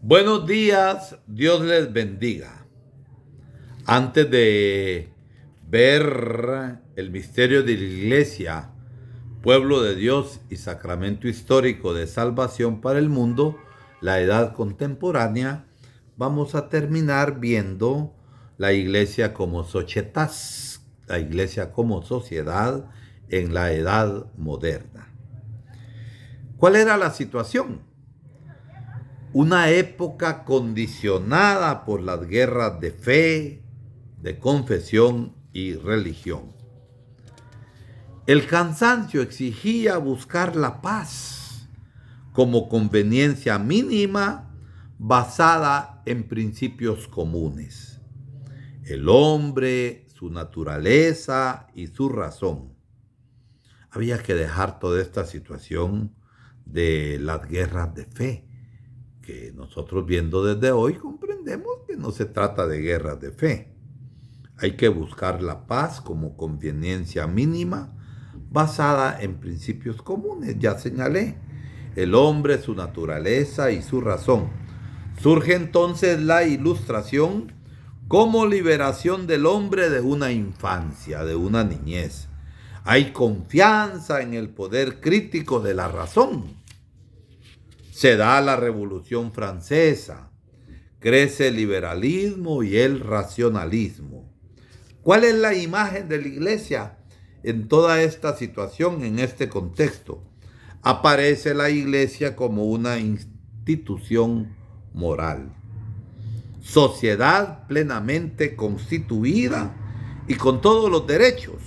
Buenos días, Dios les bendiga. Antes de ver el misterio de la Iglesia, pueblo de Dios y sacramento histórico de salvación para el mundo, la edad contemporánea, vamos a terminar viendo la Iglesia como societas, la Iglesia como sociedad en la edad moderna. ¿Cuál era la situación? Una época condicionada por las guerras de fe, de confesión y religión. El cansancio exigía buscar la paz como conveniencia mínima basada en principios comunes. El hombre, su naturaleza y su razón. Había que dejar toda esta situación de las guerras de fe, que nosotros viendo desde hoy comprendemos que no se trata de guerras de fe. Hay que buscar la paz como conveniencia mínima basada en principios comunes. Ya señalé, el hombre, su naturaleza y su razón. Surge entonces la ilustración como liberación del hombre de una infancia, de una niñez. Hay confianza en el poder crítico de la razón. Se da la Revolución Francesa, crece el liberalismo y el racionalismo. ¿Cuál es la imagen de la Iglesia en toda esta situación, en este contexto? Aparece la Iglesia como una institución moral, sociedad plenamente constituida y con todos los derechos.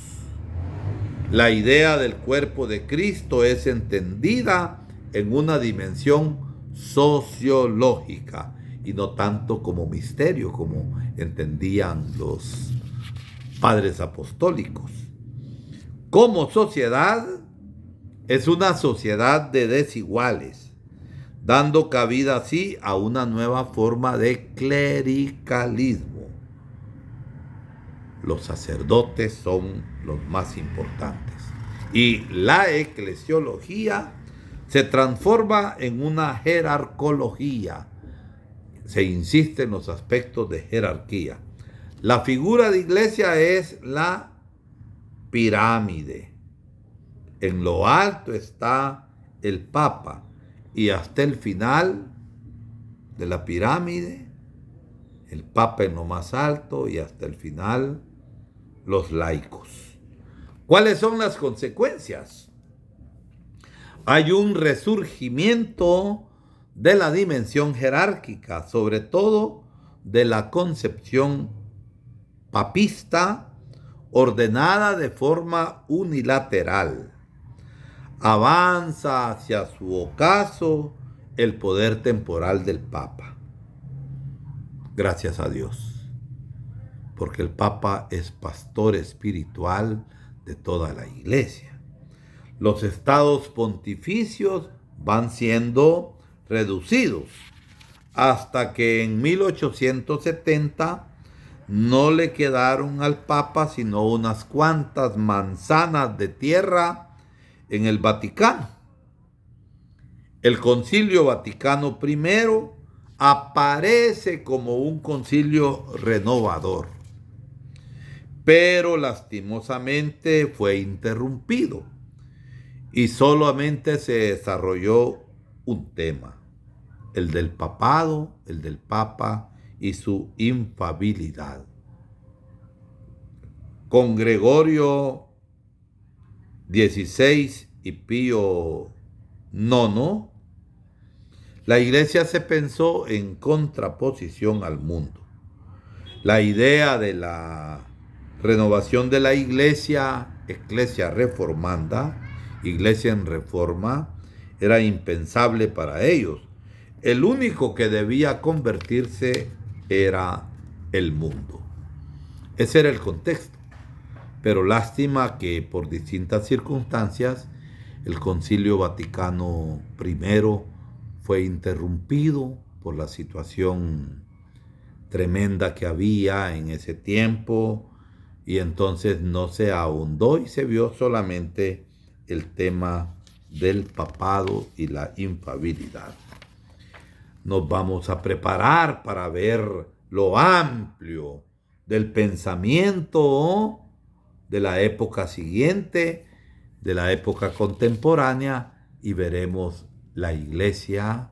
La idea del cuerpo de Cristo es entendida en una dimensión sociológica y no tanto como misterio, como entendían los padres apostólicos. Como sociedad, es una sociedad de desiguales, dando cabida así a una nueva forma de clericalismo. Los sacerdotes son los más importantes. Y la eclesiología se transforma en una jerarcología. Se insiste en los aspectos de jerarquía. La figura de iglesia es la pirámide. En lo alto está el Papa y hasta el final de la pirámide, el Papa en lo más alto y hasta el final los laicos. ¿Cuáles son las consecuencias? Hay un resurgimiento de la dimensión jerárquica, sobre todo de la concepción papista ordenada de forma unilateral. Avanza hacia su ocaso el poder temporal del Papa. Gracias a Dios, porque el Papa es pastor espiritual de toda la Iglesia. Los estados pontificios van siendo reducidos hasta que en 1870 no le quedaron al Papa sino unas cuantas manzanas de tierra en el Vaticano. El Concilio Vaticano I aparece como un concilio renovador, pero lastimosamente fue interrumpido y solamente se desarrolló un tema, el del papado, el del Papa y su infalibilidad. Con Gregorio XVI y Pío IX, la Iglesia se pensó en contraposición al mundo. La idea de la renovación de la Iglesia, Ecclesia Reformanda, Iglesia en reforma, era impensable para ellos. El único que debía convertirse era el mundo. Ese era el contexto. Pero lástima que por distintas circunstancias el Concilio Vaticano I fue interrumpido por la situación tremenda que había en ese tiempo y entonces no se ahondó y se vio solamente el tema del papado y la infalibilidad. nos vamos a preparar para ver lo amplio del pensamiento de la época siguiente, de la época contemporánea, y veremos la iglesia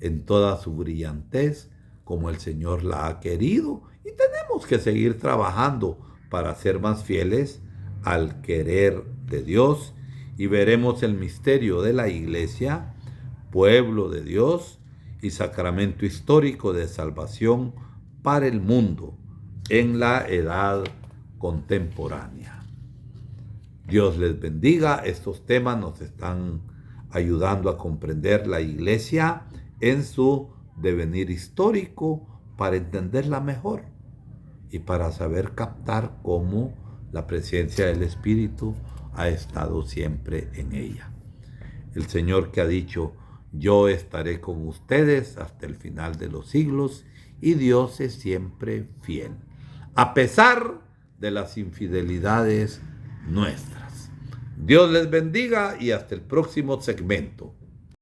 en toda su brillantez como el Señor la ha querido, y tenemos que seguir trabajando para ser más fieles al querer de Dios, y veremos el misterio de la iglesia, pueblo de Dios y sacramento histórico de salvación para el mundo en la edad contemporánea. Dios les bendiga. Estos temas nos están ayudando a comprender la iglesia en su devenir histórico para entenderla mejor y para saber captar cómo la presencia del Espíritu ha estado siempre en ella. El Señor que ha dicho: yo estaré con ustedes hasta el final de los siglos, y Dios es siempre fiel, a pesar de las infidelidades nuestras. Dios les bendiga y hasta el próximo segmento.